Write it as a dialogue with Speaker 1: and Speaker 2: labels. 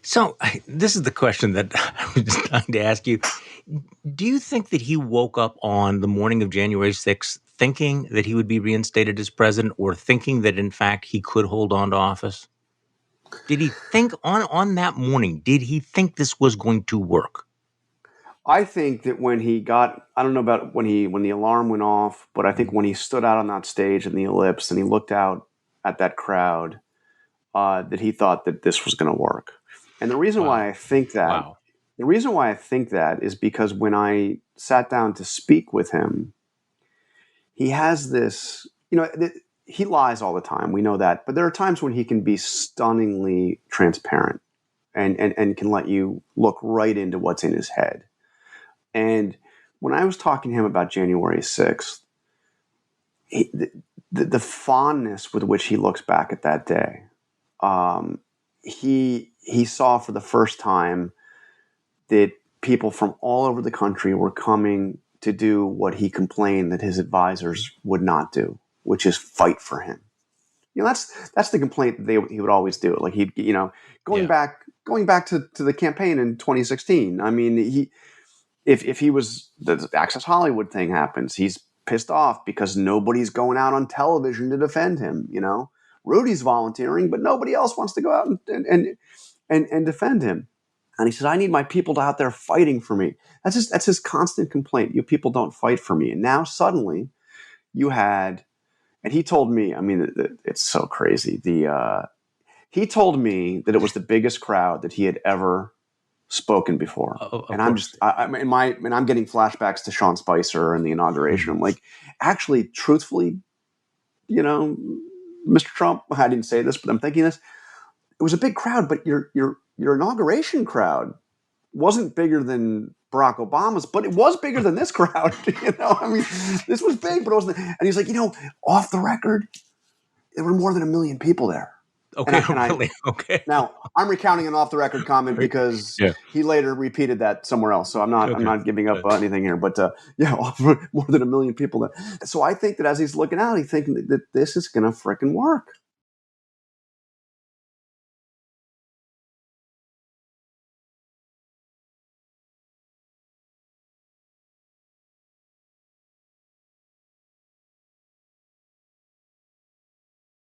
Speaker 1: So this is the question that I was just trying to ask you. Do you think that he woke up on the morning of January 6th thinking that he would be reinstated as president, or thinking that, in fact, he could hold on to office? Did he think on that morning, did he think this was going to work?
Speaker 2: I think that when he got, I don't know about when the alarm went off, but I think when he stood out on that stage in the ellipse and he looked out at that crowd, that he thought that this was going to work. And the reason why
Speaker 1: Wow.
Speaker 2: I think that,
Speaker 1: Wow.
Speaker 2: the reason why I think that is because when I sat down to speak with him, he has this, he lies all the time. We know that, but there are times when he can be stunningly transparent and can let you look right into what's in his head. And when I was talking to him about January 6th, the fondness with which he looks back at that day, he saw for the first time that people from all over the country were coming to do what he complained that his advisors would not do, which is fight for him. That's the complaint that he would always do. Like going back to the campaign in 2016. I mean, if he was, the Access Hollywood thing happens, he's pissed off because nobody's going out on television to defend him. Rudy's volunteering, but nobody else wants to go out and defend him. And he says, I need my people out there fighting for me. That's his constant complaint. You people don't fight for me. And now suddenly you had, and he told me, I mean, it's so crazy. He told me that it was the biggest crowd that he had ever spoken before. And I'm just, I'm getting flashbacks to Sean Spicer and the inauguration. I'm like, actually, truthfully, Mr. Trump, I didn't say this, but I'm thinking this. It was a big crowd, but your inauguration crowd wasn't bigger than Barack Obama's, but it was bigger than this crowd. I mean, this was big, but it wasn't. And he's like, off the record, there were more than 1 million people there.
Speaker 1: Okay, really? Okay.
Speaker 2: Now, I'm recounting an off-the-record comment because he later repeated that somewhere else. So I'm not giving up anything here. But more than 1 million people there. So I think that as he's looking out, he's thinking that this is going to frickin' work.